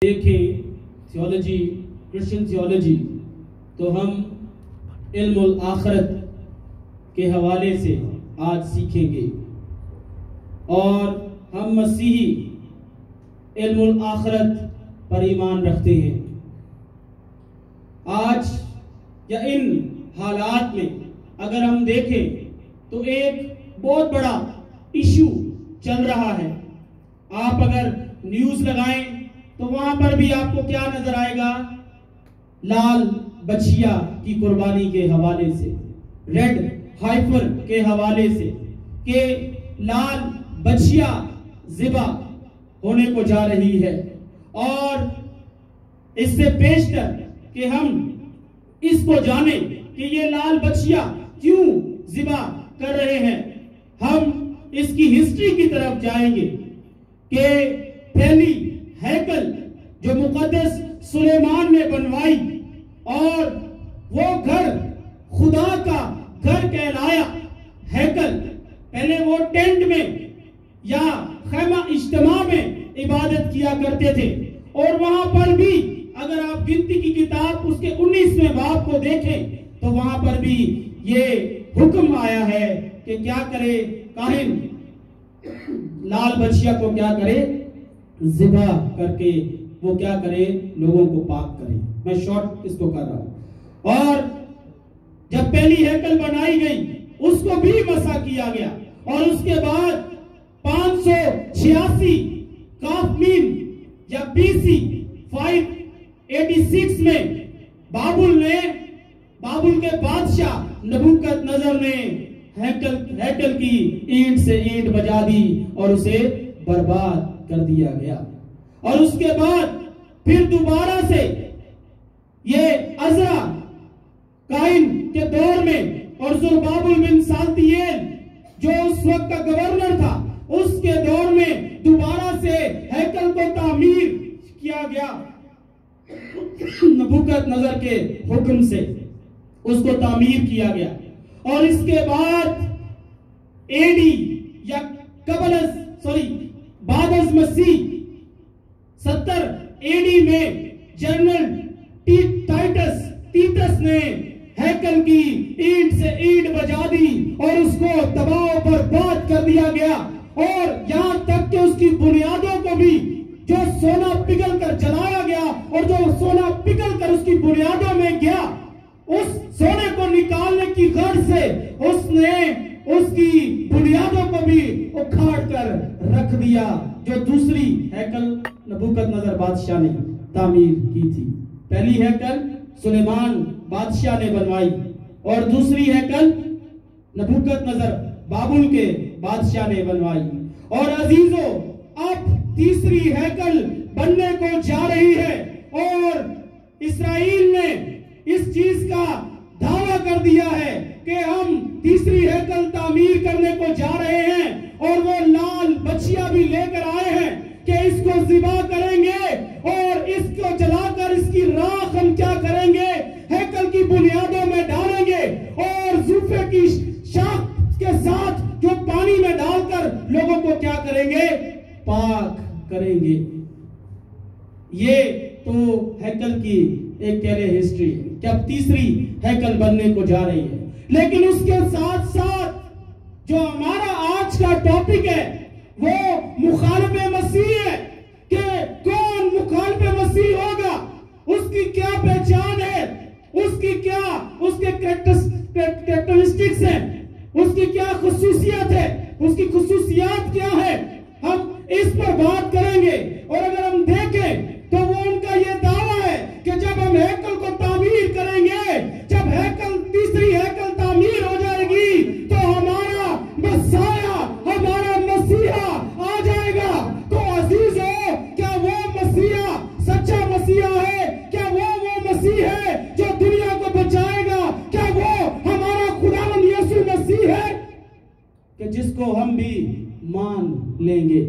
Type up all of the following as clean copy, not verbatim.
دیکھیں theology, Christian theology, تو ہم علم الآخرت کے حوالے سے آج سیکھیں گے، اور ہم مسیحی علم الآخرت پر ایمان رکھتے ہیں۔ آج یا ان حالات میں اگر ہم دیکھیں تو ایک بہت بڑا ایشو چل رہا ہے۔ آپ اگر نیوز لگائیں تو وہاں پر بھی آپ کو کیا نظر آئے گا؟ لال بچیا کی قربانی کے حوالے سے، ریڈ ہائفر کے حوالے سے، کہ لال بچیا ذبح ہونے کو جا رہی ہے، اور اس سے بیشتر کہ ہم اس کو جانیں کہ یہ لال بچیا کیوں ذبح کر رہے ہیں، ہم اس کی ہسٹری کی طرف جائیں گے کہ پہلی ہیکل جو مقدس سلیمان نے بنوائی، اور وہ گھر خدا کا گھر کہلایا ہیکل۔ پہلے وہ ٹینٹ میں یا خیمہ اجتماع میں عبادت کیا کرتے تھے، اور وہاں پر بھی اگر آپ گنتی کی کتاب اس کے 19ویں باب کو دیکھیں تو وہاں پر بھی یہ حکم آیا ہے کہ کیا کرے کاہن، لال بچیا کو کیا کرے؟ ذبح کر کے وہ کیا کرے؟ لوگوں کو پاک کرے۔ میں شارٹ اس کو کر رہا ہوں۔ اور جب پہلی ہیکل بنائی گئی اس کو بھی مسح کیا گیا، اور اس کے بعد 586 کافمین یا BC 586 میں بابل کے بادشاہ نبوکت نظر نے ہیکل کی اینٹ سے اینٹ بجا دی اور اسے برباد کر دیا گیا۔ اور اس کے بعد پھر دوبارہ سے یہ عزرا کائن کے دور میں، اور زربابل بن سالتیل جو اس وقت کا گورنر تھا، اس کے دور میں دوبارہ سے ہیکل کو تعمیر کیا گیا نبوکت نظر کے حکم سے، اس کو تعمیر کیا گیا۔ اور اس کے بعد AD یا بعد از مسیح 70 AD میں جنرل ٹیٹس نے ہیکل کی اینٹ سے اینٹ بجا دی اور اس کو تباہ و برباد کر دیا گیا، اور یہاں تک کہ اس کی بنیادوں کو بھی جو سونا پگھل کر جلایا گیا، اور جو سونا پگھل کر اس کی بنیادوں میں گیا، اس سونے کو نکالنے کی غرض سے اس نے اس کی بنیادوں کو بھی اکھاڑ کر رکھ دیا، جو دوسری ہیکل نبوکت نظر بادشاہ نے تعمیر کی تھی۔ پہلی ہیکل سلیمان بادشاہ نے بنوائی، اور دوسری ہیکل نبوکت نظر بابل کے بادشاہ نے بنوائی۔ اور عزیزو، اب تیسری ہیکل بننے کو جا رہی ہے، اور اسرائیل نے اس چیز کا دعویٰ کر دیا ہے کہ ہم تیسری ہیکل تعمیر کرنے کو جا رہے ہیں، اور وہ لال بچیا بھی لے کر آئے ہیں کہ اس کو ذبح کریں گے، اور اس کو جلا کر اس کی راکھ ہم کیا کریں گے؟ ہیکل کی بنیادوں میں ڈالیں گے، اور زوفے کی شاخ کے ساتھ جو پانی میں ڈال کر لوگوں کو کیا کریں گے؟ پاک کریں گے۔ یہ تو ہیکل کی ایک پہلے ہسٹری ہے کہ اب تیسری ہیکل بننے کو جا رہی ہے، لیکن اس کے ساتھ ساتھ جو ہمارا آج کا ٹاپک ہے وہ مخالف مسیح ہے، کہ کون مخالف مسیح ہوگا، اس کی کیا پہچان ہے، اس کے کریکٹرسٹکس ہیں، اس کی کیا خصوصیت ہے، اس کی خصوصیات کیا ہے، ہم اس پر بات کریں گے۔ اور اگر ہم دیکھیں تو وہ ان کا یہ دعویٰ ہے کہ جب ہم ہیکل کو تعمیر کریں گے، جب تیسری ہیکل تعمیر ہو جائے گی تو ہمارا مسیحا، ہمارا مسیحا آ جائے گا۔ تو عزیزو، کیا وہ مسیحا سچا مسیحا ہے؟ کیا وہ مسیح ہے جو دنیا کو بچائے گا؟ کیا وہ ہمارا خداوند یسوع مسیح ہے کہ جس کو ہم بھی مان لیں گے؟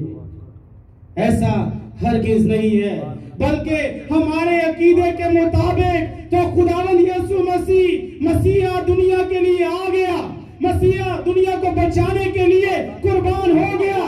ایسا ہرگز نہیں ہے، بلکہ ہمارے عقیدے کے مطابق تو خداوند یسوع مسیحا دنیا کے لیے آ گیا، مسیحا دنیا کو بچانے کے لیے قربان ہو گیا۔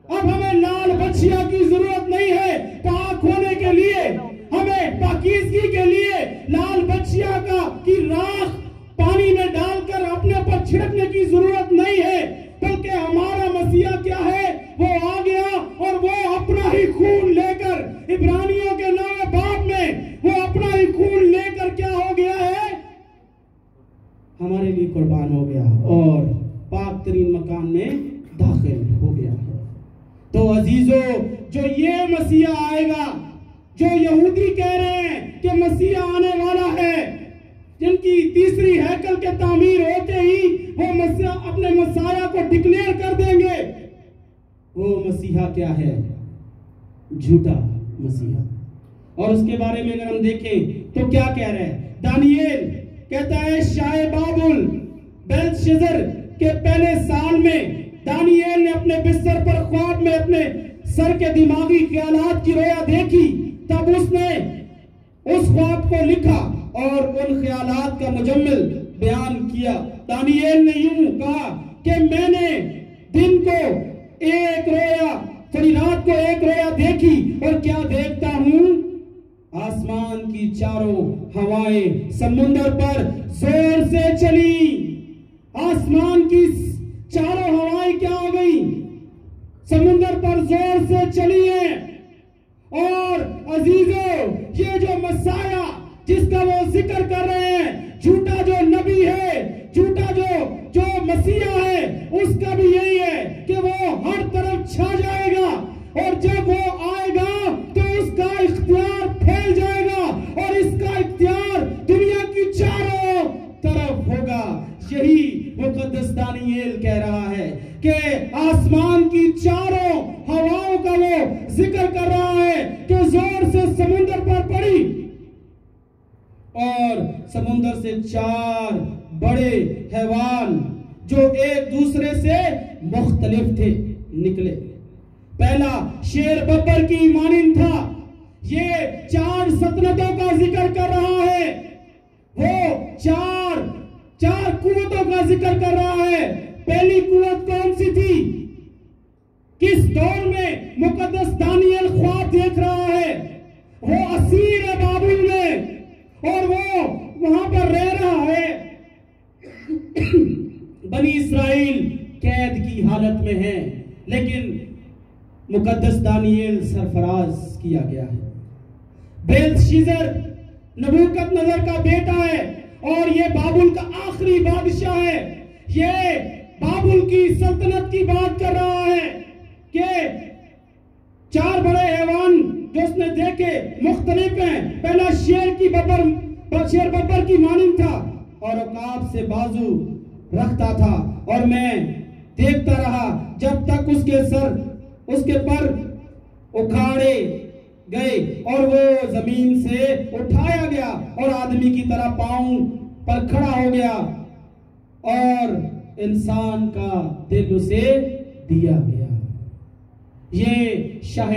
اب ہمیں لال بچیا کی ضرورت نہیں ہے پاک ہونے کے لیے، لیے، ہمیں پاکیزگی کے لیے لال بچیا کی راکھ پانی میں ڈال کر اپنے پر چھڑکنے کی ضرورت نہیں ہے، بلکہ ہمارا مسیحا کیا ہے، وہ آ گیا اور وہ اپنا ہی خون لے کر، عبرانیوں کے 9 باب میں وہ اپنا ہی خون لے کر کیا ہو گیا ہے، ہمارے لیے قربان ہو گیا اور پاک ترین مکان میں داخل ہو گیا ہے۔ تو عزیزو، جو یہ مسیحا آئے گا، جو یہودی کہہ رہے ہیں کہ مسیحا آنے والا ہے، جن کی تیسری ہیکل کے تعمیر ہوتے ہی وہ اپنے مسیحا کو ڈکلیئر کر دیں گے، وہ مسیحا کیا ہے؟ جھوٹا مسیحا۔ اور اس کے بارے میں اگر ہم دیکھیں تو کیا کہہ رہے ہیں؟ دانییل کہتا ہے شاہ بابل بیلشزر کے پہلے سال میں دانییل نے اپنے بستر پر خواب میں اپنے سر کے دماغی خیالات کی رویا دیکھی، تب اس نے اس خواب کو لکھا اور ان خیالات کا مجمل بیان کیا۔ دانییل نے یوں کہا کہ میں نے دن کو ایک رویا، رات کو ایک رویا دیکھی، اور کیا دیکھتا ہوں؟ آسمان کی چاروں ہوائیں سمندر پر زور سے چلی۔ آسمان کی چاروں ہوائیں کیا ہو گئی؟ سمندر پر زور سے چلی ہیں۔ اور عزیزو، یہ جو مسیحا جس کا وہ ذکر کر رہے ہیں، جھوٹا جو نبی ہے، جھوٹا جو مسیحا ہے، اس کا بھی یہی ہے کہ وہ ہر طرف چھا جائے گا، اور جب وہ آئے گا تو اس کا اختیار پھیل جائے گا، اور اس کا اختیار دنیا کی چاروں طرف ہوگا۔ یہی مقدس دانییل کہہ رہا ہے کہ آسمان کی چاروں ہواؤں کا وہ ذکر کر رہا ہے کہ زور سے سمندر پر پڑی، اور سمندر سے 4 بڑے حیوان جو ایک دوسرے سے مختلف تھے نکلے۔ پہلا شیر ببر کی مانند تھا۔ یہ 4 سلطنتوں کا ذکر کر رہا ہے، وہ چار قوتوں کا ذکر کر رہا ہے۔ پہلی قوت کون سی تھی؟ کس دور میں مقدس دانییل خواب دیکھ رہا ہے؟ وہ اسیر بابل میں، اور وہ وہاں پر رہ رہا ہے۔ بنی اسرائیل قید کی حالت میں ہیں، لیکن مقدس دانییل سرفراز کیا گیا ہے۔ بیلشزر نبوکت نظر کا بیٹا ہے، اور یہ بابل کا آخری بادشاہ ہے۔ یہ بابل کی سلطنت کی بات کر رہا ہے کہ 4 بڑے حیوان جو اس نے دیکھے مختلف ہیں۔ پہلا شیر ببر کی مانند تھا، اور عقاب سے بازو رکھتا تھا، اور میں دیکھتا رہا جب تک اس کے پر اکھاڑے گئے اور وہ زمین سے اٹھایا گیا، اور آدمی کی طرح پاؤں پر کھڑا ہو گیا، اور انسان کا دل اسے دیا گیا۔ یہ شاہ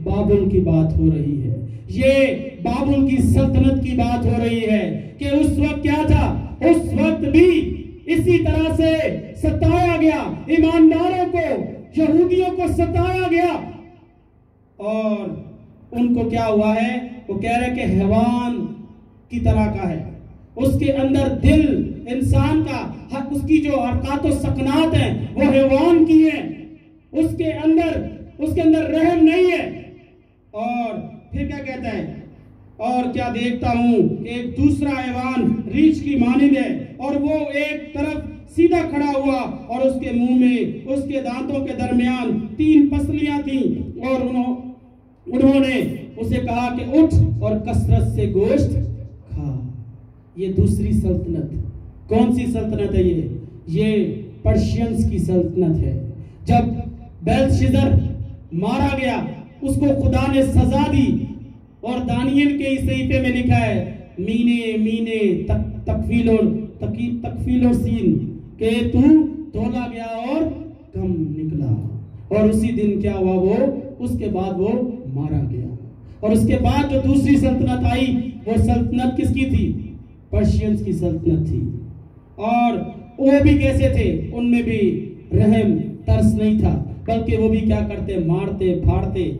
بابل کی بات ہو رہی ہے، یہ بابل کی سلطنت کی بات ہو رہی ہے کہ اس وقت کیا تھا؟ اس وقت بھی اسی طرح سے ستایا گیا، ایمانداروں کو، یہودیوں کو ستایا گیا، اور ان کو کیا ہوا ہے؟ وہ کہہ رہے کہ حیوان کی طرح کا ہے، اس کے اندر دل انسان کا، اس کی جو حرکات و سکنات ہیں وہ حیوان کی ہیں، اس کے اندر رحم نہیں ہے۔ اور پھر کیا کہتا ہے؟ اور کیا دیکھتا ہوں کہ ایک دوسرا حیوان ریچھ کی مانند ہے، اور وہ ایک طرف سیدھا کھڑا ہوا، اور اس کے منہ میں اس کے دانتوں کے درمیان 3 پسلیاں تھیں، اور انہوں نے اسے کہا کہ اٹھ اور کثرت سے گوشت کھا۔ یہ دوسری سلطنت، کون سی سلطنت ہے؟ یہ پرشینز کی سلطنت ہے۔ جب بیلشزر مارا گیا، اس کو خدا نے سزا دی، اور دانییل کے اس صحیفے میں لکھا ہے مینے تکفیل اور سین کہ تو تولا گیا اور کم نکلا، اور اسی دن کیا ہوا؟ وہ اس کے بعد وہ مارا گیا۔ اور اس کے بعد جو دوسری سلطنت آئی، وہ سلطنت کس کی تھی؟ پرشینز کی سلطنت تھی۔ اور وہ بھی کیسے تھے؟ ان میں بھی رحم ترس نہیں تھا، بلکہ وہ بھی کیا کرتے؟ مارتے پھاڑتے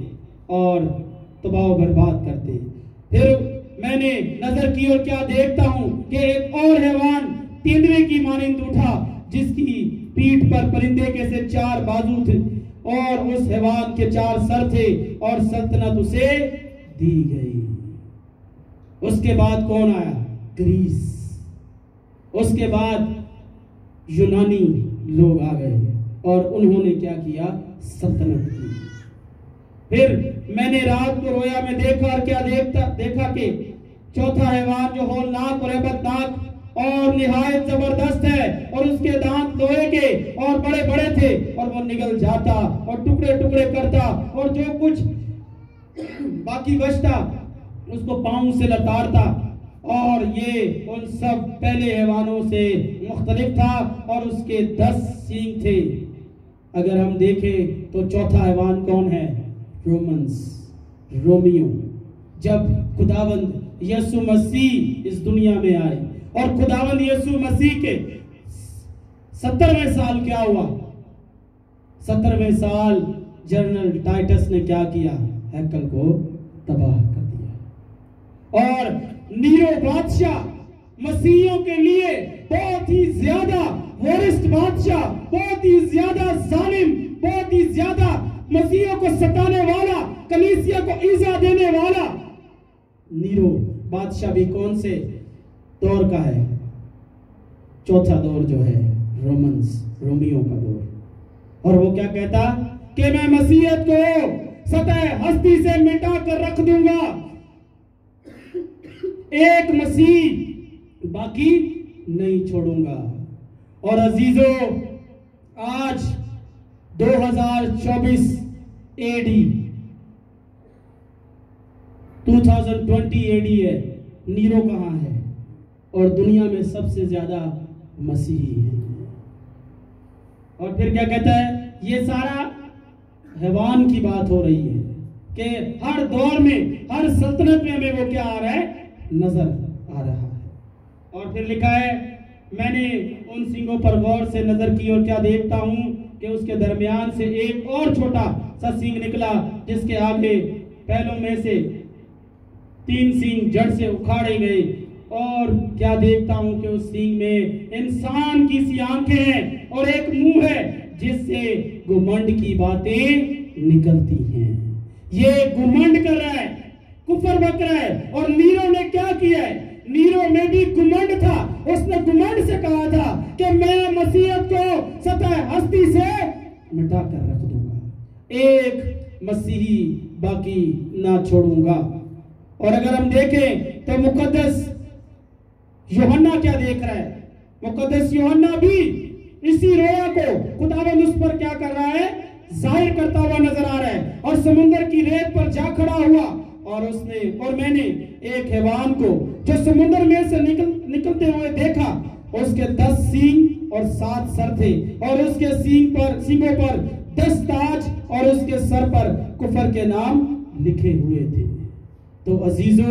اور تباہ و برباد کرتے. پھر میں نے نظر کی اور کیا دیکھتا ہوں کہ ایک اور حیوان تیندوے کی مانند اٹھا جس کی پیٹھ پر پرندے کے سے 4 بازو تھے اور اس حیوان کے 4 سر تھے اور سلطنت اسے دی گئی. اس کے بعد کون آیا؟ گریس. اس کے بعد یونانی لوگ آ گئے اور انہوں نے کیا کیا؟ سلطنت کی. پھر میں نے رات کو رویا میں دیکھا اور کیا دیکھا کہ چوتھا حیوان جو ہولناک اور ہیبتناک اور نہایت زبردست ہے اور اس کے دانت لوہے کے اور بڑے بڑے تھے اور وہ نگل جاتا اور ٹکڑے ٹکڑے کرتا اور جو کچھ باقی بچتا اس کو پاؤں سے لتاڑتا اور یہ ان سب پہلے حیوانوں سے مختلف تھا اور اس کے 10 سینگ تھے. اگر ہم دیکھیں تو چوتھا حیوان کون ہے؟ رومیو. جب خداوند یسوع مسیح اس دنیا میں آئے اور خداوند یسوع مسیح کے 70ویں سال کیا ہوا؟ 70ویں سال جنرل ٹائٹس نے کیا کیا؟ ہیکل کو تباہ کر دیا. اور نیرو بادشاہ مسیحیوں کے لیے بہت ہی زیادہ ورسٹ بادشاہ، بہت ہی زیادہ ظالم، بہت ہی زیادہ مسیحیوں کو ستانے والا، کلیسیا کو ایذا دینے والا نیرو بادشاہ بھی کون سے دور کا ہے؟ چوتھا دور جو ہے رومیو کا دور. اور وہ کیا کہتا کہ میں مسیحیت کو سطح ہستی سے مٹا کر رکھ دوں گا، ایک مسیح باقی نہیں چھوڑوں گا. اور عزیزو آج 2024 AD 2020 AD ہے. نیرو کہاں ہے؟ اور دنیا میں سب سے زیادہ مسیحی ہیں. اور پھر کیا کہتا ہے؟ یہ سارا حیوان کی بات ہو رہی ہے کہ ہر دور میں ہر سلطنت میں ہمیں وہ کیا آ رہا ہے؟ نظر آ رہا ہے. اور پھر لکھا ہے میں نے ان سنگوں پر غور سے نظر کی اور کیا دیکھتا ہوں کہ اس کے درمیان سے ایک اور چھوٹا سا سینگ نکلا جس کے آگے پہلوں میں سے 3 سینگ جڑ سے اکھاڑے گئے. اور کیا دیکھتا ہوں کہ اس سینگ میں انسان کی سی آنکھیں ہیں اور ایک منہ ہے جس سے گھمنڈ کی باتیں نکلتی ہیں. یہ گھمنڈ کر رہا ہے، کفر بک رہا ہے. اور نیرو نے کیا کیا ہے؟ نیرو میں بھی گھمنڈ تھا. اس نے گھمنڈ سے کہا تھا کہ میں مسیحیت کو سطح ہستی سے مٹا کر رکھ دوں گا، ایک مسیحی باقی نہ چھوڑوں گا. اور اگر ہم دیکھیں تو مقدس یوحنا کیا دیکھ رہا ہے؟ مقدس یوحنا بھی اسی رویا کو خداوند اس پر کیا کر رہا ہے؟ ظاہر کرتا ہوا نظر آ رہا ہے. اور سمندر کی ریت پر جا کھڑا ہوا اور میں نے ایک حیوان کو جو سمندر میں سے نکلتے ہوئے دیکھا. اس کے 10 سینگ اور 7 سر تھے اور اس کے سینگوں پر 10 تاج اور اس کے سر پر کفر کے نام لکھے ہوئے تھے. تو عزیزو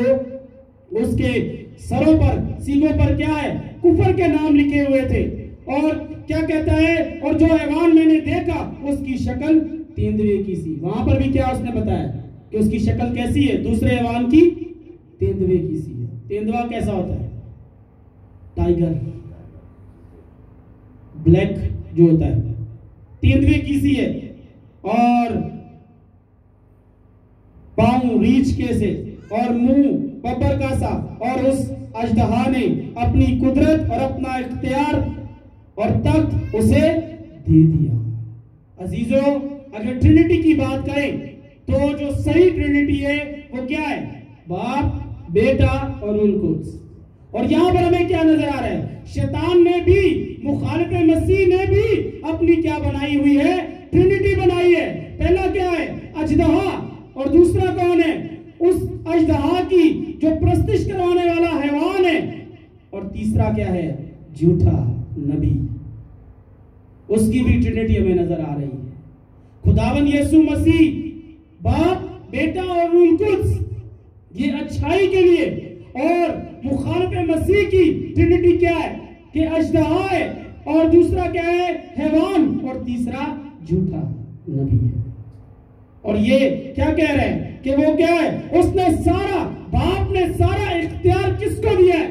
اس کے سروں پر سینگوں پر کیا ہے؟ کفر کے نام لکھے ہوئے تھے. اور کیا کہتا ہے؟ اور جو حیوان میں نے دیکھا اس کی شکل تیندوے کی سی. وہاں پر بھی کیا اس نے بتایا کہ اس کی شکل کیسی ہے؟ دوسرے حیوان کی تیندوے کی سی ہے. تیندوا کیسا ہوتا ہے؟ ٹائیگر، بلیک جو ہوتا ہے، تیندوے کی سی ہے. اور پاؤں ریچھ کے سے اور منہ ببر کا سا. اور اس اژدہا نے اپنی قدرت اور اپنا اختیار اور تخت اسے دے دیا. عزیزو اگر ٹرینٹی کی بات کریں تو جو صحیح ٹرینٹی ہے وہ کیا ہے؟ باپ، بیٹا اور روح القدس. اور یہاں پر ہمیں کیا نظر آ رہا ہے؟ شیطان نے بھی، مخالف مسیح نے بھی اپنی کیا بنائی ہوئی ہے؟ ٹرینٹی بنائی ہے. پہلا کیا ہے؟ اژدہا. اور دوسرا کون ہے؟ اس اژدہا کی جو پرستش کروانے والا حیوان ہے. اور تیسرا کیا ہے؟ جھوٹا نبی. اس کی بھی ٹرینٹی ہمیں نظر آ رہی ہے. خداوند یسوع مسیح باپ، بیٹا اور روح القدس یہ اچھائی کے لیے. اور مخالف مسیح کی ٹرینٹی کیا ہے؟ کہ اژدہا ہے اور دوسرا کیا ہے؟ حیوان اور تیسرا جھوٹا نبی ہے. اور یہ کیا کہہ رہے ہیں کہ وہ کیا ہے، اس نے سارا، باپ نے سارا اختیار کس کو دیا ہے؟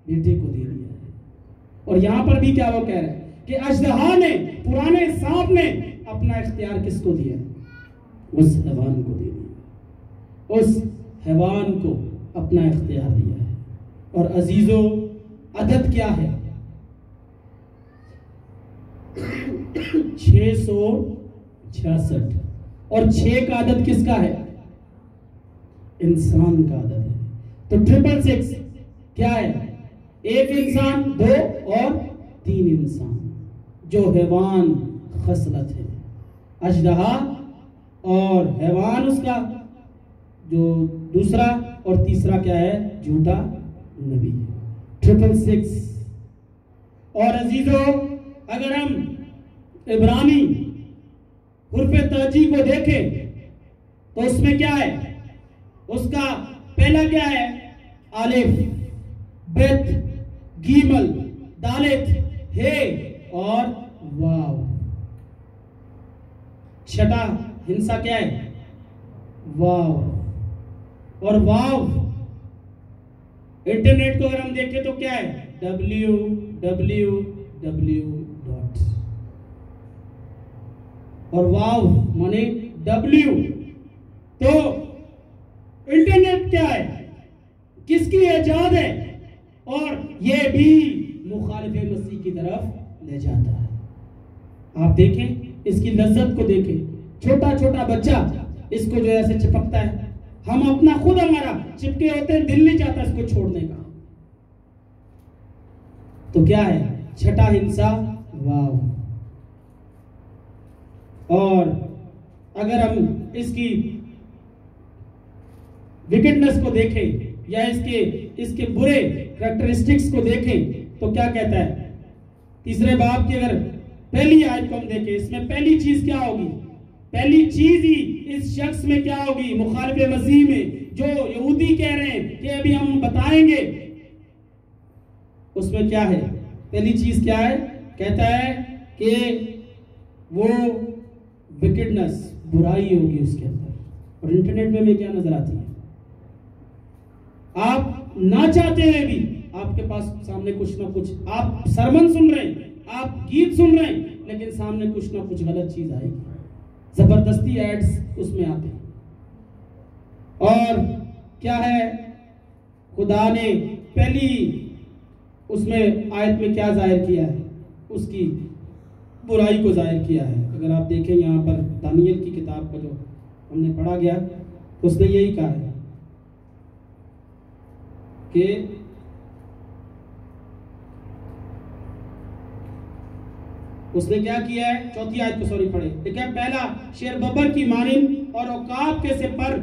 بیٹے کو دے دیا ہے۔ اور یہاں پر بھی کیا وہ کہہ رہے ہیں کہ اژدہا نے، پرانے سانپ نے اپنا اختیار کس کو دیا ہے؟ اس حیوان کو دے دیا، اس حیوان کو اپنا اختیار دیا ہے۔ اور عزیزو، عدد کیا ہے؟ 666۔ اور 6 کا عدد کس کا ہے؟ انسان کا عدد ہے۔ تو 666 کیا ہے؟ 1 انسان، 2 اور 3 انسان، جو حیوان خصلت ہے۔ اژدہا اور حیوان اس کا جو دوسرا، اور تیسرا کیا ہے؟ جھوٹا نبی ہے۔ 666۔ اور عزیزو، اگر ہم عبرانی حرف تہجی کو دیکھیں تو اس میں کیا ہے؟ اس کا پہلا کیا ہے؟ الف، بت، گیمل، دالت، ہے اور واو۔ چھٹا ہنسا کیا ہے؟ واو۔ اور واو انٹرنیٹ کو اگر ہم دیکھیں تو کیا ہے؟ www. اور واو مانے ڈبلیو۔ تو انٹرنیٹ کیا ہے؟ کس کی ایجاد ہے؟ اور یہ بھی مخالف مسیح کی طرف لے جاتا ہے۔ آپ دیکھیں اس کی لذت کو دیکھیں، چھوٹا چھوٹا بچہ اس کو جو ایسے چپکتا ہے، ہم اپنا خود ہمارا چپکے ہوتے ہیں، دل نہیں چاہتا اس کو چھوڑنے کا۔ تو کیا ہے؟ چھٹا ہنسا واو۔ اور اگر ہم اس کی وکٹنس کو دیکھیں یا اس کے برے کریکٹرسٹکس کو دیکھیں تو کیا کہتا ہے؟ تیسرے باب کی اگر پہلی آیت کو ہم دیکھیں، اس میں پہلی چیز کیا ہوگی؟ پہلی چیز ہی اس شخص میں کیا ہوگی؟ مخالف مسیح میں، جو یہودی کہہ رہے ہیں کہ ابھی ہم بتائیں گے، اس میں کیا ہے؟ پہلی چیز کیا ہے؟ کہتا ہے کہ وہ وکٹنس، برائی ہوگی اس کے اندر۔ اور انٹرنیٹ میں ہمیں کیا نظر آتی ہے؟ آپ نہ چاہتے ہوئے بھی آپ کے پاس سامنے کچھ نہ کچھ، آپ سرمن سن رہے ہیں، آپ گیت سن رہے ہیں، لیکن سامنے کچھ نہ کچھ غلط چیز آئے گی، زبردستی ایڈز اس میں آتے ہیں۔ اور کیا ہے؟ خدا نے پہلی اس میں آیت میں کیا ظاہر کیا ہے؟ اس کی برائی کو ظاہر کیا ہے۔ اگر آپ دیکھیں یہاں پر دانیل کی کتاب کا جو ہم نے پڑھا گیا، اس نے یہی کہا ہے کہ اس نے کیا کیا ہے؟ چوتھی آیت کو سوری پڑھے، دیکھیں، پہلا شیر ببر کی مانند اور عقاب کے سے پر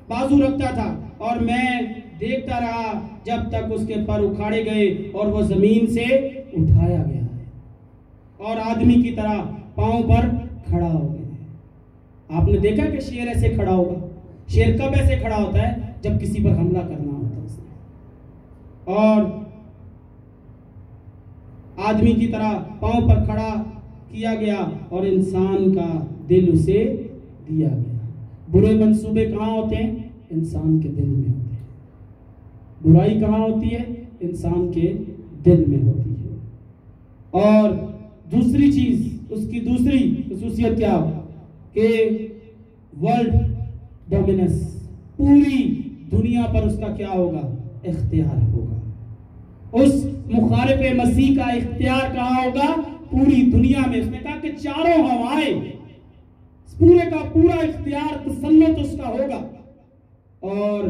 بازو رکھتا تھا، اور میں دیکھتا رہا جب تک اس کے پر اکھاڑے گئے اور وہ زمین سے اٹھایا گیا ہے، اور آدمی کی طرح پاؤں پر کھڑا ہو گیا ہے۔ آپ نے دیکھا کہ شیر ایسے کھڑا ہوگا؟ شیر کب ایسے کھڑا ہوتا ہے؟ جب کسی پر حملہ کرنا ہوتا ہے اس نے۔ اور آدمی کی طرح پاؤں پر کھڑا کیا گیا اور انسان کا دل اسے دیا گیا۔ برے منصوبے کہاں ہوتے ہیں؟ انسان کے دل میں ہوتے ہیں۔ برائی کہاں ہوتی ہے؟ انسان کے دل میں ہوتی ہے۔ اور دوسری چیز، اس کی دوسری خصوصیت کیا ہو کہ ورلڈ ڈومیننس، پوری دنیا پر اس کا کیا ہوگا؟ اختیار ہوگا۔ اس مخالف مسیح کا اختیار کہاں ہوگا؟ پوری دنیا میں۔ اس نے کہا کہ چاروں ہوائیں، پورے کا پورا اختیار، تسلط اس کا ہوگا۔ اور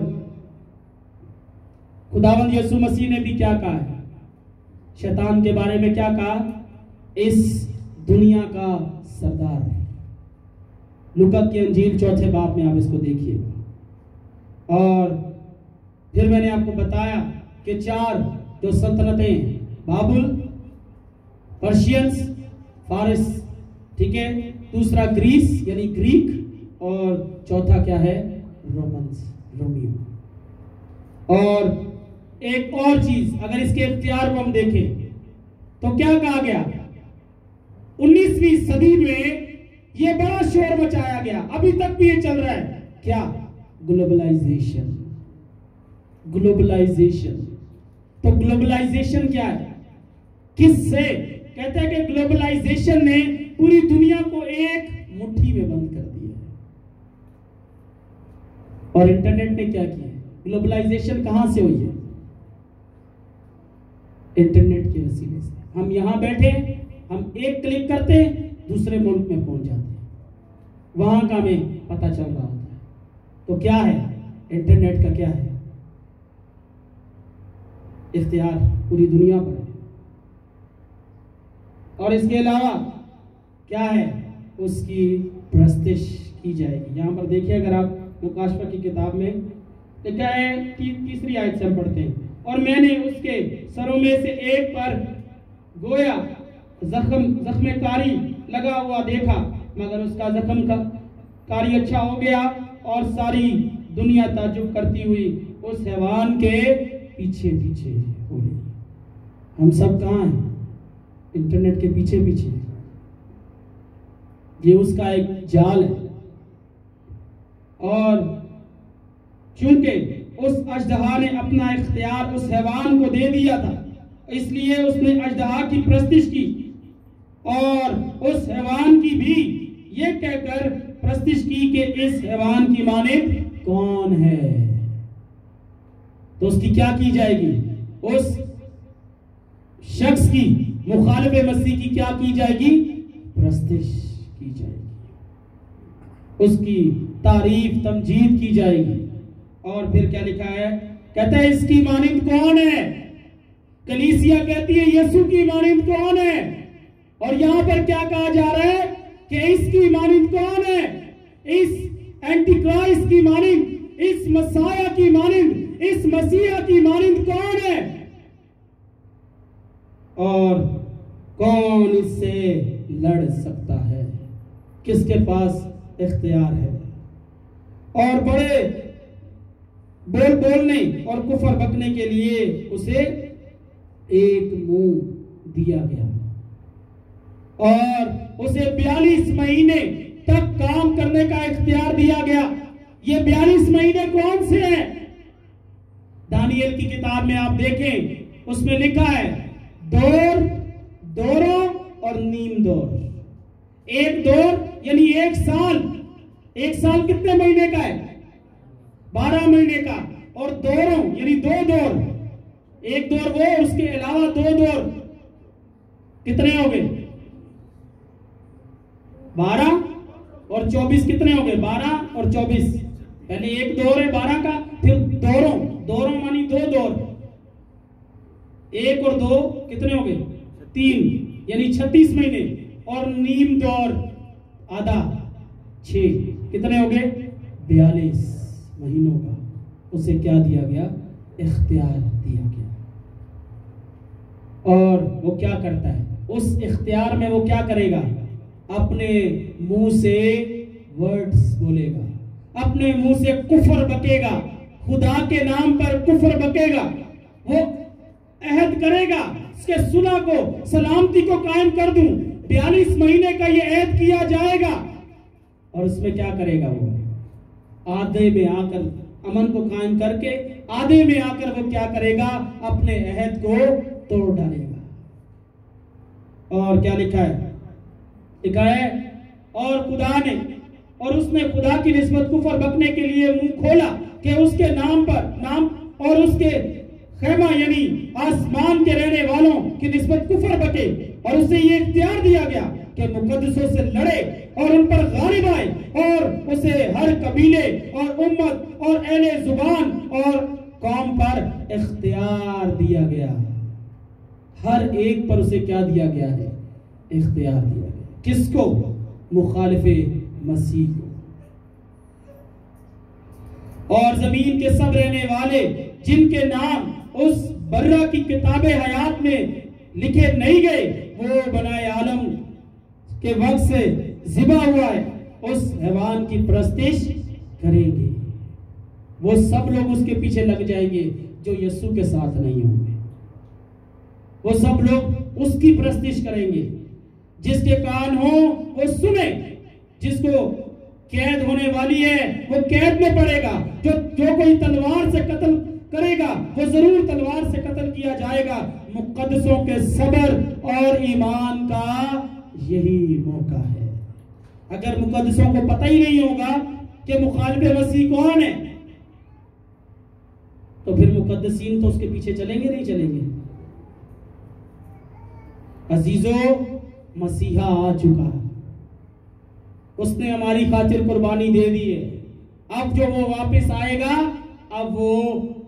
خداوند یسوع مسیح نے بھی کیا کہا ہے شیطان کے بارے میں؟ کیا کہا؟ اس دنیا کا سردار۔ لوکا کی انجیل 4 باب میں آپ اس کو دیکھیے۔ اور پھر میں نے آپ کو بتایا کہ 4 جو سلطنتیں، بابل، پرشینز، فارس، ٹھیک ہے، دوسرا گریس یعنی گریک، اور چوتھا کیا ہے؟ Romans, Romeo. اور ایک اور چیز، اگر اس کے اختیار کو ہم دیکھیں تو کیا کہا گیا؟ 19ویں صدی میں یہ بڑا شور مچایا گیا، ابھی تک بھی یہ چل رہا ہے. کیا؟ گلوبلائزیشن. گلوبلائزیشن. تو گلوبلائزیشن کیا ہے؟ کس سے؟ کہتا ہے کہ گلوبلائزیشن نے پوری دنیا کو ایک مٹھی میں بند کر دیا ہے. اور انٹرنیٹ نے کیا کیا ہے؟ گلوبلائزیشن کہاں سے ہوئی ہے؟ انٹرنیٹ کے وسیلے سے. ہم یہاں بیٹھے، ہم ایک کلک کرتے دوسرے ملک میں پہنچ جاتے ہیں، وہاں کا ہمیں پتہ چل رہا ہوتا ہے. تو کیا ہے انٹرنیٹ کا؟ کیا ہے؟ اختیار پوری دنیا پر ہے. اور اس کے علاوہ کیا ہے؟ اس کی پرستش کی جائے گی. یہاں پر دیکھیے، اگر آپ مکاشفہ کی کتاب میں لکھا ہے، تیسری آیت سے ہم پڑھتے ہیں، اور میں نے اس کے سروں میں سے ایک پر گویا زخم کاری لگا ہوا دیکھا، مگر اس کا زخم کاری اچھا ہو گیا، اور ساری دنیا تعجب کرتی ہوئی اس حیوان کے پیچھے پیچھے ہو گئی. ہم سب کہاں ہیں؟ انٹرنیٹ کے پیچھے پیچھے. یہ اس کا ایک جال ہے. اور چونکہ اس اژدہا نے اپنا اختیار اس حیوان کو دے دیا تھا، اس لیے اس نے اژدہا کی پرستش کی، اور اس حیوان کی بھی یہ کہہ کر پرستش کی کہ اس حیوان کی مانند کون ہے. تو اس کی کیا کی جائے گی؟ اس شخص کی، مخالف مسیح کی کیا کی جائے گی؟ پرستش کی جائے گی، اس کی تعریف تمجید کی جائے گی. اور پھر کیا لکھا ہے؟ کہتا ہے اس کی مانند کون ہے؟ کلیسیا کہتی ہے یسوع کی مانند کون ہے؟ اور یہاں پر کیا کہا جا رہا ہے کہ اس کی مانند کون ہے؟ اس اینٹی کرائسٹ کی مانند، اس مسیح کی مانند، اس مسیح کی مانند کون ہے؟ اور کون اس سے لڑ سکتا ہے؟ کس کے پاس اختیار ہے؟ اور بڑے بولنے اور کفر بکنے کے لیے اسے ایک منہ دیا گیا، اور اسے 42 مہینے تک کام کرنے کا اختیار دیا گیا. یہ 42 مہینے کون سے ہیں؟ دانیل کی کتاب میں آپ دیکھیں، اس میں لکھا ہے دوروں اور نیم دور. ایک دور یعنی ایک سال. ایک سال کتنے مہینے کا ہے؟ 12 مہینے کا. اور دوروں یعنی 2 دور. ایک دور وہ، اس کے علاوہ 2 دور. کتنے ہو گئے؟ 12 اور 24 کتنے ہو گئے؟ 12 اور 24. پہلے ایک دور ہے 12 کا، پھر دوروں مانی 2 دور. 1 اور 2 کتنے ہو گئے؟ 3 یعنی 36 مہینے. اور نیم دور آدھا 6 کتنے ہو گئے؟ 42 مہینوں کا. اسے کیا دیا گیا؟ اختیار دیا گیا. اور وہ کیا کرتا ہے؟ اس اختیار میں وہ کیا کرے گا؟ اپنے منہ سے ورڈز بولے گا، اپنے منہ سے کفر بکے گا، خدا کے نام پر کفر بکے گا. وہ عہد کرے گا اس کے صلح کو، سلامتی کو قائم کر دوں. 42 مہینے کا یہ عہد کیا جائے گا. اور اس میں کیا کرے گا؟ وہ آدھے میں آ کر امن کو قائم کر کے آدھے میں آ کر وہ کیا کرے گا؟ اپنے عہد کو توڑ ڈالے گا. اور کیا لکھا ہے؟ لکھا ہے اور خدا نے، اور اس نے خدا کی نسبت کفر بکنے کے لیے منہ کھولا کہ اس کے نام اور اس کے خیمہ یعنی آسمان کے رہنے والوں کی نسبت کفر بکے. اور اسے یہ اختیار دیا گیا کہ مقدسوں سے لڑے اور ان پر غالب آئے. اور اسے ہر قبیلے اور امت اور اہل زبان اور قوم پر اختیار دیا گیا. ہر ایک پر اسے کیا دیا گیا ہے؟ اختیار دیا گیا. کس کو؟ مخالف مسیح کو. اور زمین کے سب رہنے والے جن کے نام اس برہ کی کتاب حیات میں لکھے نہیں گئے، وہ بنائے عالم کے وقت سے ذبح ہوا ہے اس حیوان کی پرستش کریں گے. وہ سب لوگ اس کے پیچھے لگ جائیں گے جو یسوع کے ساتھ نہیں ہوں گے. وہ سب لوگ اس کی پرستش کریں گے. جس کے کان ہوں وہ سنیں جس کو قید ہونے والی ہے وہ قید میں پڑے گا، جو کوئی تلوار سے قتل کرے گا وہ ضرور تلوار سے قتل کیا جائے گا۔ مقدسوں کے صبر اور ایمان کا یہی موقع ہے۔ اگر مقدسوں کو پتہ ہی نہیں ہوگا کہ مخالف مسیح کون ہے تو پھر مقدسین تو اس کے پیچھے چلیں گے نہیں چلیں گے؟ عزیزو، مسیحا آ چکا، اس نے ہماری خاطر قربانی دے دی ہے۔ اب جو وہ واپس آئے گا، اب وہ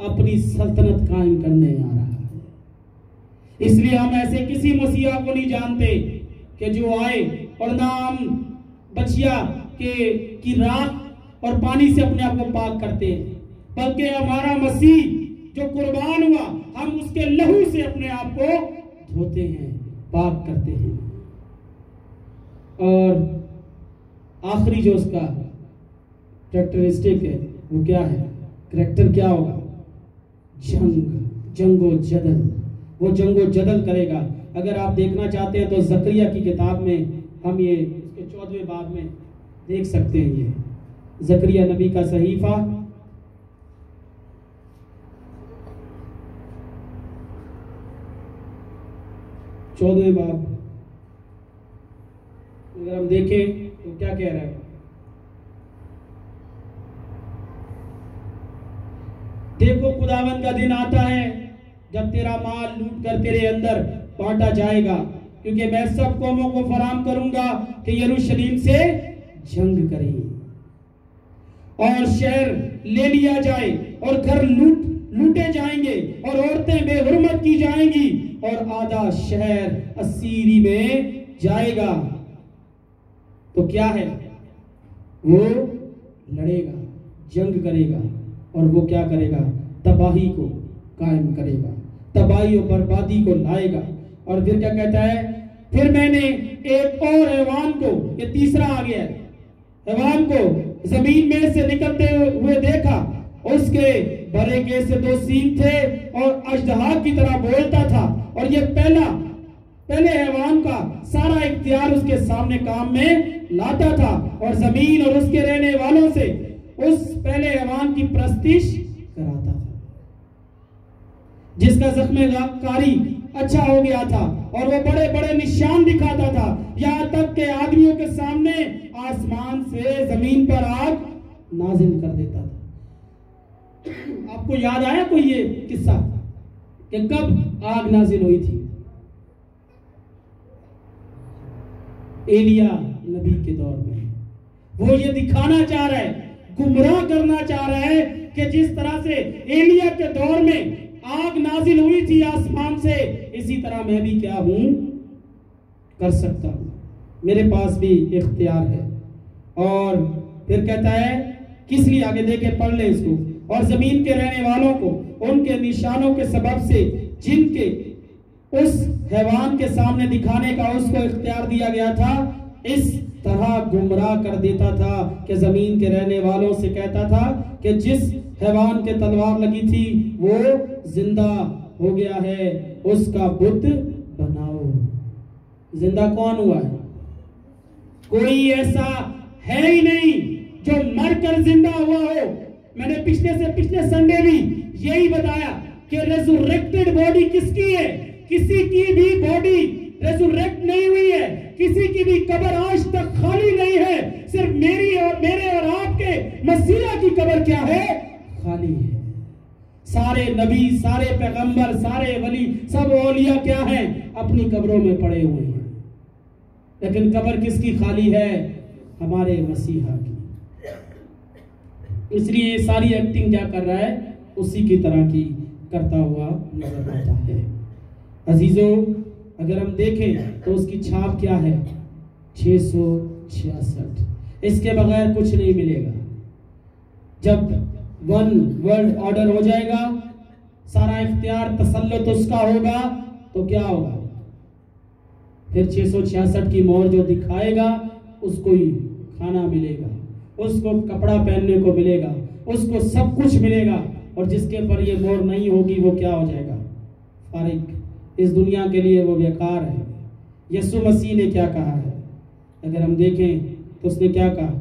اپنی سلطنت قائم کرنے آ رہا ہے۔ اس لیے ہم ایسے کسی مسیحا کو نہیں جانتے کہ جو آئے اور نہ ہم بچیا کی راکھ اور پانی سے اپنے آپ کو پاک کرتے ہیں، بلکہ ہمارا مسیح جو قربان ہوا، ہم اس کے لہو سے اپنے آپ کو دھوتے ہیں، پاک کرتے ہیں۔ اور آخری جو اس کا کریکٹرسٹک ہے وہ کیا ہے؟ کریکٹر کیا ہوگا؟ جنگ و جدل۔ وہ جنگ و جدل کرے گا۔ اگر آپ دیکھنا چاہتے ہیں تو زکریا کی کتاب میں ہم یہ اس کے 14ویں باب میں دیکھ سکتے ہیں۔ یہ زکریا نبی کا صحیفہ 14ویں باب اگر ہم دیکھیں تو کیا کہہ رہا ہے؟ دیکھو خداوند کا دن آتا ہے جب تیرا مال لوٹ کر تیرے اندر بانٹا جائے گا، کیونکہ میں سب قوموں کو فراہم کروں گا کہ یروشلم سے جنگ کریں اور شہر لے لیا جائے اور گھر لوٹے جائیں گے اور عورتیں بے حرمت کی جائیں گی اور آدھا شہر اسیری میں جائے گا۔ تو کیا ہے؟ وہ لڑے گا، جنگ کرے گا، اور وہ کیا کرے گا؟ تباہی کو قائم کرے گا، تباہی و بربادی کو لائے گا۔ اور پھر کیا کہتا ہے؟ پھر میں نے ایک اور حیوان کو، یہ تیسرا آ گیا ہے، حیوان کو زمین میں سے نکلتے ہوئے دیکھا، اس کے بڑے کے سے 2 سینگ تھے اور اژدہا کی طرح بولتا تھا، اور یہ پہلے حیوان کا سارا اختیار اس کے سامنے کام میں لاتا تھا اور زمین اور اس کے رہنے والوں سے اس پہلے حیوان کی پرستش کراتا تھا، جس کا زخم کاری اچھا ہو گیا تھا اور وہ بڑے بڑے نشان دکھاتا تھا، یہاں تک کہ آدمیوں کے سامنے آسمان سے زمین پر آگ نازل کر دیتا تھا۔ آپ کو یاد آیا کوئی یہ قصہ کہ کب آگ نازل ہوئی تھی؟ ایلیا نبی کے دور میں۔ وہ یہ دکھانا چاہ رہا ہے، گمراہ کرنا چاہ رہا ہے کہ جس طرح سے ایلیا کے دور میں آگ نازل ہوئی تھی آسمان سے، اسی طرح میں بھی کیا ہوں؟ کر سکتا ہوں، میرے پاس بھی اختیار ہے۔ اور پھر کہتا ہے کس لیے؟ آگے دیکھیں، پڑھ لیں اس کو۔ اور زمین کے رہنے والوں کو ان کے نشانوں کے سبب سے جن کے اس حیوان کے سامنے دکھانے کا اس کو اختیار دیا گیا تھا، اس طرح گمراہ کر دیتا تھا کہ زمین کے رہنے والوں سے کہتا تھا کہ جس حیوان کے تلوار لگی تھی وہ زندہ ہو گیا ہے، اس کا بت بناؤ۔ زندہ کون ہوا ہے؟ کوئی ایسا ہے ہی نہیں جو مر کر زندہ ہوا ہو۔ میں نے پچھلے سنڈے بھی یہی بتایا کہ ریزوریکٹڈ باڈی کس کی ہے؟ کسی کی بھی باڈی ریزوریکٹ نہیں ہوئی ہے، کسی کی بھی قبر آج تک خالی نہیں ہے، صرف میری اور میرے اور آپ کے مسیح کی قبر کیا ہے؟ خالی ہے۔ سارے نبی، سارے پیغمبر، سارے ولی، سب اولیاء کیا ہیں؟ اپنی قبروں میں پڑے ہوئے ہیں، لیکن قبر کس کی خالی ہے؟ ہمارے مسیحا کی۔ اس لیے یہ ساری ایکٹنگ کیا کر رہا ہے؟ اسی کی طرح کی کرتا ہوا نظر آتا ہے۔ عزیزوں، اگر ہم دیکھیں تو اس کی چھاپ کیا ہے؟ 666۔ اس کے بغیر کچھ نہیں ملے گا۔ جب ون ورلڈ آرڈر ہو جائے گا، سارا اختیار تسلط اس کا ہوگا، تو کیا ہوگا؟ پھر 666 کی مہر جو دکھائے گا اس کو ہی کھانا ملے گا، اس کو کپڑا پہننے کو ملے گا، اس کو سب کچھ ملے گا، اور جس کے پر یہ مہر نہیں ہوگی وہ کیا ہو جائے گا؟ فارغ، اس دنیا کے لیے وہ بیکار ہے۔ یسوع مسیح نے کیا کہا ہے؟ اگر ہم دیکھیں تو اس نے کیا کہا؟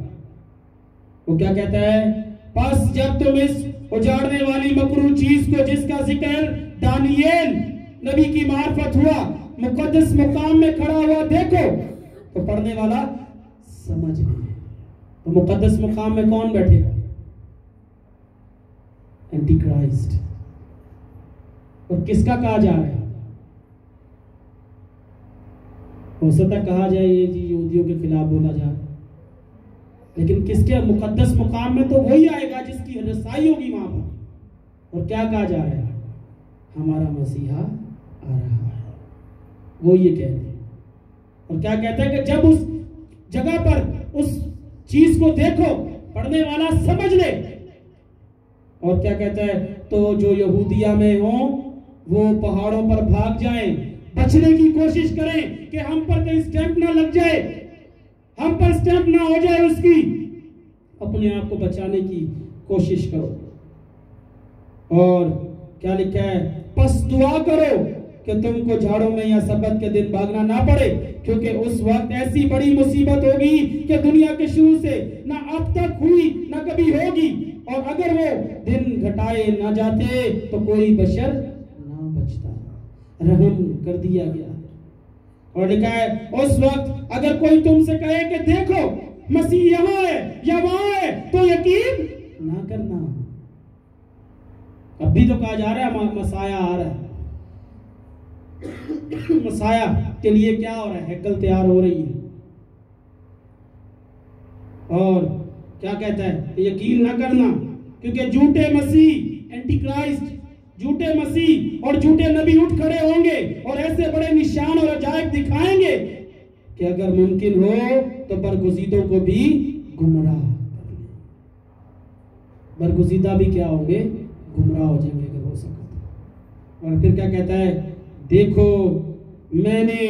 وہ کیا کہتا ہے؟ پس جب تم اس اجاڑنے والی مکروہ چیز کو جس کا ذکر دانییل نبی کی معرفت ہوا مقدس مقام میں کھڑا ہوا دیکھو، تو پڑھنے والا سمجھ لے۔ تو مقدس مقام میں کون بیٹھے گا؟ Anti Christ. اور کس کا کہا جا رہا ہے؟ ہو سکتا کہا جائے یہ جی یہودیوں کے خلاف بولا جا رہا ہے، لیکن کس کے مقدس مقام میں؟ تو وہی آئے گا جس کی رسائی ہوگی وہاں پر۔ اور کیا کہا جا رہا ہے؟ ہمارا مسیحا آ رہا ہے، وہ یہ کہہ رہے ہیں۔ اور کیا کہتا ہے کہ جب اس جگہ پر اس چیز کو دیکھو، پڑھنے والا سمجھ لے۔ اور کیا کہتا ہے؟ تو جو یہودیہ میں ہوں وہ پہاڑوں پر بھاگ جائیں، بچنے کی کوشش کریں کہ ہم پر کہیں سٹیمپ نہ لگ جائے، ہم پر سٹیمپ نہ ہو جائے اس کی۔ اپنے آپ کو بچانے کی کوشش کرو۔ اور کیا لکھا ہے؟ پس دعا کرو کہ تم کو جھاڑوں میں یا سبت کے دن بھاگنا نہ پڑے، کیونکہ اس وقت ایسی بڑی مصیبت ہوگی کہ دنیا کے شروع سے نہ اب تک ہوئی نہ کبھی ہوگی، اور اگر وہ دن گھٹائے نہ جاتے تو کوئی بشر نہ بچتا۔ رحم کر دیا گیا۔ اور لکھا ہے اس وقت اگر کوئی تم سے کہے کہ دیکھو مسیح یہاں ہے یا وہاں ہے تو یقین نہ کرنا۔ اب بھی تو کہا جا رہا ہے مسیح آ رہا ہے۔ مسیح کے لیے کیا ہو رہا ہے؟ ہیکل تیار ہو رہی ہے۔ اور کیا کہتا ہے؟ یقین نہ کرنا، کیونکہ جھوٹے مسیح اینٹی کرائسٹ، جھوٹے مسیح اور جھوٹے نبی اٹھ کھڑے ہوں گے اور ایسے بڑے نشان اور عجائب دکھائیں گے کہ اگر ممکن ہو تو برگزیدوں کو بھی گمراہ کر لیں۔ برگزیدہ بھی کیا ہوں گے؟ گمراہ ہو جائیں گے اگر ہو سکتا۔ اور پھر کیا کہتا ہے؟ دیکھو میں نے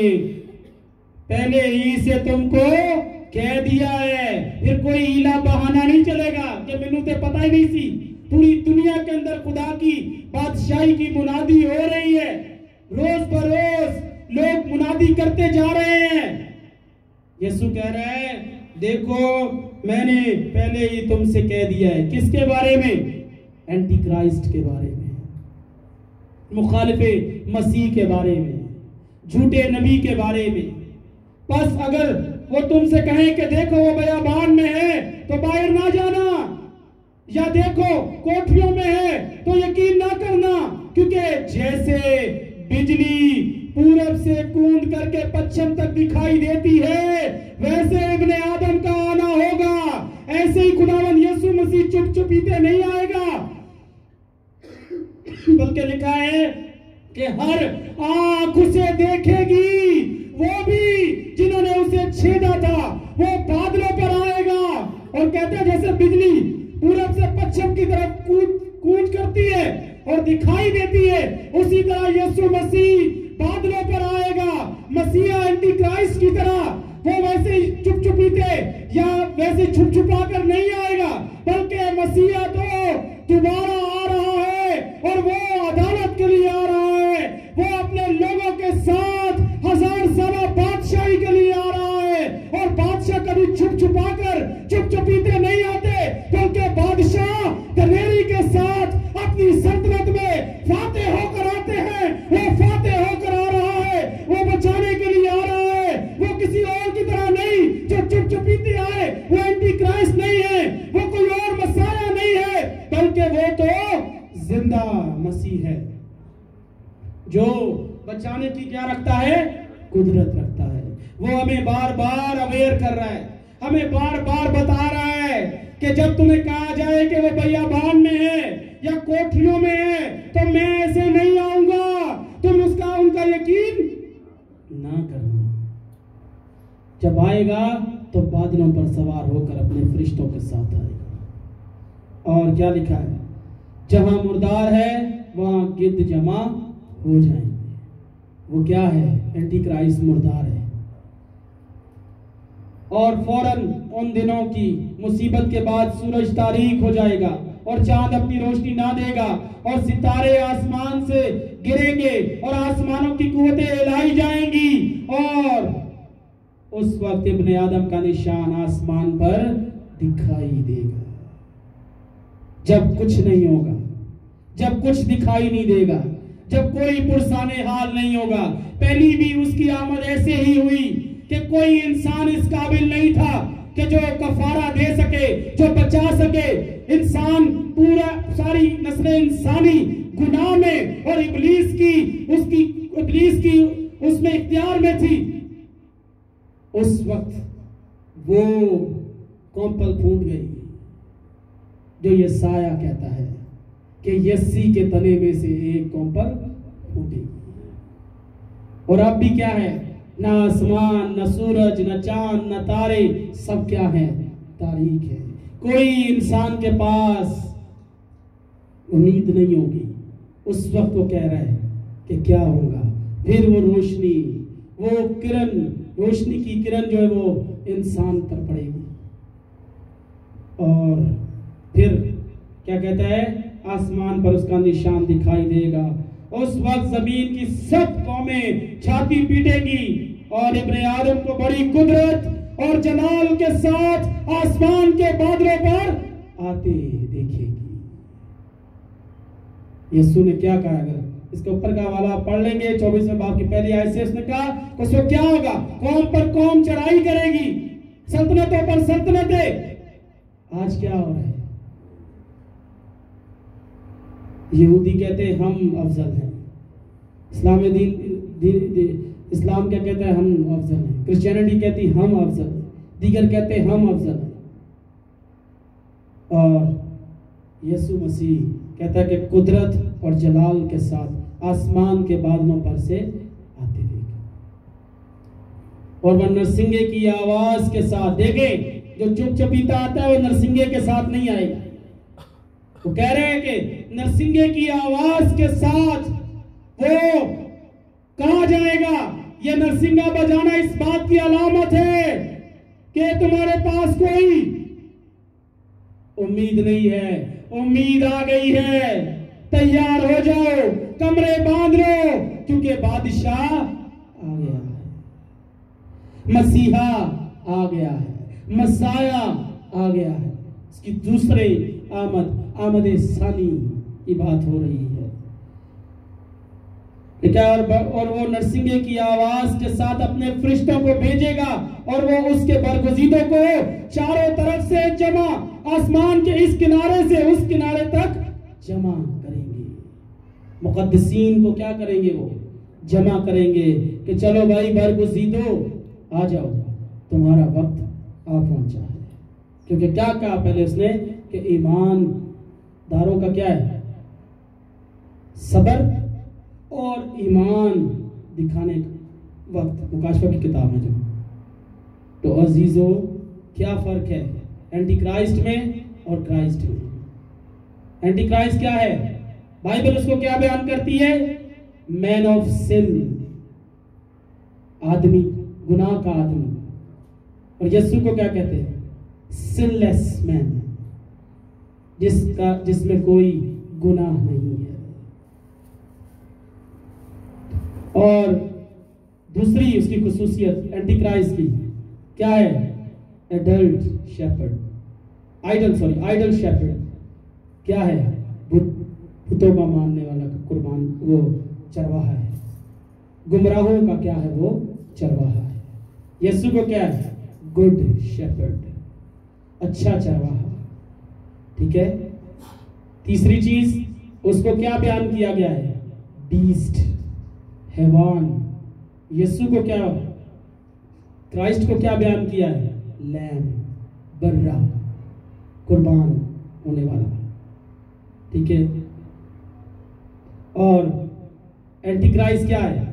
پہلے ہی سے تم کو کہہ دیا ہے۔ پھر کوئی ہیلا بہانہ نہیں چلے گا کہ مینوں تے پتہ ہی نہیں سی۔ پوری دنیا کے اندر خدا کی بادشاہی کی منادی ہو رہی ہے، روز بروز لوگ منادی کرتے جا رہے ہیں۔ یسوع کہہ رہا ہے دیکھو میں نے پہلے ہی تم سے کہہ دیا ہے۔ کس کے بارے میں؟ اینٹی کرائسٹ کے بارے میں، مخالف مسیح کے بارے میں، جھوٹے نبی کے بارے میں۔ پس اگر وہ تم سے کہیں کہ دیکھو وہ بیابان میں ہے تو باہر نہ جانا، یا دیکھو کوٹھیوں میں ہے تو یقین نہ کرنا، کیونکہ جیسے بجلی پورب سے کوند کر کے پچھم تک دکھائی دیتی ہے ویسے ابن آدم کا آنا ہوگا۔ ایسے ہی خداوند یسوع مسیح چپ چپیتے نہیں آئے گا، بلکہ لکھا ہے کہ ہر آنکھ اسے دیکھے گی، وہ بھی جنہوں نے اسے چھیدا تھا وہ بادلوں پر آئے گا۔ اور کہتے ہیں جیسے بجلی پورب سے پچھم کی طرف کوچ کرتی ہے اور دکھائی دیتی ہے، اسی طرح یسوع مسیح بادلوں پر آئے گا۔ مسیح اینٹی کرائسٹ کی طرح وہ ویسے ہی چپ چپیتے یا ویسے چھپ چھپا کر نہیں آئے گا، بلکہ مسیح تو دوبارہ آ رہا ہے اور وہ عدالت کے لیے آ رہا ہے۔ وہ اپنے لوگوں کے ساتھ 1000 سالہ بادشاہی کے لیے آ رہا ہے، اور بادشاہ کبھی چھپ چھپا کر چپ چپیتے نہیں آتے، بلکہ بادشاہ دلیری کے ساتھ اپنی سلطنت میں فاتح ہو کر آتے ہیں۔ وہ فاتح ہو کر آ رہا ہے، وہ بچانے کے لیے آ رہا ہے۔ وہ کسی اور کی طرح نہیں جو چپ چپیتے آئے، وہ اینٹی کرائسٹ نہیں ہے، وہ کوئی اور مسیح نہیں ہے، بلکہ وہ تو زندہ مسیح ہے جو بچانے کی کیا رکھتا ہے؟ قدرت رکھتا ہے۔ وہ ہمیں بار بار اویئر کر رہا ہے، ہمیں بار بار بتا رہا ہے کہ جب تمہیں کہا جائے کہ وہ بیابان میں ہے یا کوٹھیوں میں ہے تو میں ایسے نہیں آؤں گا، تم ان کا یقین نہ کرنا۔ جب آئے گا تو بادلوں پر سوار ہو کر اپنے فرشتوں کے ساتھ آئے گا۔ اور کیا لکھا ہے؟ جہاں مردار ہے وہاں گدھ جمع ہو جائیں گے۔ وہ کیا ہے؟ اینٹی کرائسٹ مردار ہے۔ اور فوراً ان دنوں کی مصیبت کے بعد سورج تاریک ہو جائے گا اور چاند اپنی روشنی نہ دے گا، اور ستارے آسمان سے گریں گے اور آسمانوں کی قوتیں ہلائی جائیں گی، اور اس وقت ابن آدم کا نشان آسمان پر دکھائی دے گا. جب کچھ نہیں ہوگا، جب کچھ دکھائی نہیں دے گا، جب کوئی پرسان حال نہیں ہوگا. پہلی بھی اس کی آمد ایسے ہی ہوئی کہ کوئی انسان اس قابل نہیں تھا کہ جو کفارہ دے سکے، جو بچا سکے. انسان پورا ساری نسل انسانی گناہ میں اور ابلیس کی اس میں اختیار میں تھی. اس وقت وہ کونپل پھوٹ گئی جو یہ سایہ کہتا ہے کہ یسی کے تنے میں سے ایک کونپل پھوٹی. اور اب بھی کیا ہے؟ نہ آسمان، نہ سورج، نہ چاند، نہ تارے، سب کیا ہے؟ تاریک ہے. کوئی انسان کے پاس امید نہیں ہوگی. اس وقت وہ کہہ رہا ہے کہ کیا ہوگا. پھر وہ روشنی، وہ کرن، روشنی کی کرن جو ہے وہ انسان پر پڑے گی. اور پھر کیا کہتا ہے؟ آسمان پر اس کا نشان دکھائی دے گا. اس وقت زمین کی سب قومیں چھاتی پیٹیں گی اور ابن آدم کو بڑی قدرت اور جلال کے ساتھ آسمان کے بادلوں پر آتے دیکھے گی. یسوع نے کیا کہا؟ اگر اس کے اوپر کا حوالہ پڑھ لیں گے 24ویں باب کی پہلی آیت سے، اس نے کہا کہ اس وقت کیا ہوگا؟ قوم پر قوم چڑھائی کرے گی، سلطنتوں پر سلطنتیں. آج کیا ہو رہا ہے؟ یہودی کہتے ہیں ہم افضل ہیں، اسلام کیا کہتا ہے؟ ہم افضل ہیں. کرسچینٹی کہتی ہم افضل ہیں، دیگر کہتے ہیں ہم افضل ہیں. اور یسوع مسیح کہتا ہے کہ قدرت اور جلال کے ساتھ آسمان کے بادلوں پر سے آتے دیکھیں. اور وہ نرسنگے کی آواز کے ساتھ، دیکھیں جو چپ چپیتا آتا ہے وہ نرسنگے کے ساتھ نہیں آئے گا. وہ کہہ رہے ہیں کہ نرسنگے کی آواز کے ساتھ وہ کہا جائے گا. یہ نرسنگا بجانا اس بات کی علامت ہے کہ تمہارے پاس کوئی امید نہیں ہے. امید آ گئی ہے. تیار ہو جاؤ، کمرے باندھ لو، کیونکہ بادشاہ آ گیا ہے، مسیحا آ گیا ہے، مسایا آ گیا ہے. اس کی دوسرے آمد ثانی کی بات ہو رہی ہے. اور وہ نرسنگے کی آواز کے ساتھ اپنے فرشتوں کو بھیجے گا اور وہ اس کے برگزیدوں کو چاروں طرف سے جمع، آسمان کے اس کنارے سے اس کنارے تک جمع کریں گے. مقدسین کو کیا کریں گے؟ وہ جمع کریں گے کہ چلو بھائی برگزیدو آ جاؤ، تمہارا وقت آ پہنچا ہے. کیونکہ کیا کہا پہلے اس نے کہ ایمان داروں کا کیا ہے؟ صبر اور ایمان دکھانے کا وقت. مکاشفہ کی کتاب ہے جو. تو عزیزو کیا فرق ہے اینٹی کرائسٹ میں اور کرائسٹ میں؟ اینٹی کرائسٹ کیا ہے؟ بائبل اس کو کیا بیان کرتی ہے؟ مین آف سن، آدمی، گناہ کا آدمی. اور یسوع کو کیا کہتے ہیں؟ سن لیس مین، جس میں کوئی گناہ نہیں ہے. اور دوسری اس کی خصوصیت اینٹی کرائسٹ کی کیا ہے؟ Adult shepherd, ideal shepherd. کیا ہے؟ بتوں کا ماننے والا قربان، وہ چرواہا ہے. گمراہوں کا کیا ہے؟ وہ چرواہا ہے. یسوع کو کیا ہے؟ گڈ شیپرڈ، اچھا چرواہا. ٹھیک ہے. تیسری چیز اس کو کیا بیان کیا گیا ہے؟ بیسٹ، حیوان. یسوع کو کیا، کرائسٹ کو کیا بیان کیا ہے؟ لیم، برہ، قربان ہونے والا. ٹھیک ہے. اور اینٹی کرائسٹ کیا ہے؟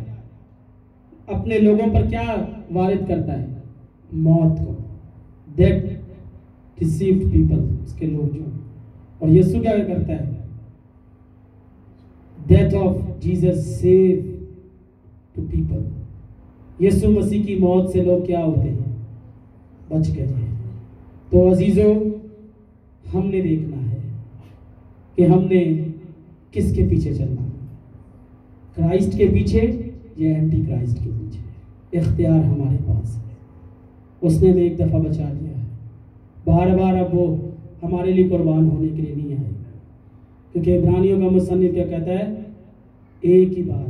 اپنے لوگوں پر کیا وارد کرتا ہے؟ موت کو. دیٹ ڈیسیوڈ پیپل، اس کے لوگ جو. اور یسوع کیا کرتا ہے؟ Death of Jesus save to people. یسوع مسیح کی موت سے لوگ کیا ہوتے ہیں؟ بچ گئے ہیں. تو عزیزو ہم نے دیکھنا ہے کہ ہم نے کس کے پیچھے چلنا ہے، کرائسٹ کے پیچھے یا اینٹی کرائسٹ کے پیچھے. اختیار ہمارے پاس ہے. اس نے ایک دفعہ بچا لیا ہے، بار بار اب وہ ہمارے لیے قربان ہونے کے لیے نہیں آئے گا، کیونکہ عبرانیوں کا مصنف کیا کہتا ہے؟ ایک ہی بار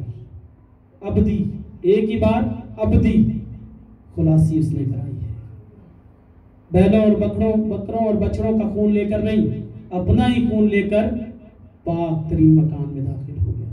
ابدی، ایک ہی بار ابدی خلاصی اس نے کرائی ہے۔ بیلوں اور بکروں اور بچڑوں کا خون لے کر نہیں، اپنا ہی خون لے کر پاک ترین مکان میں داخل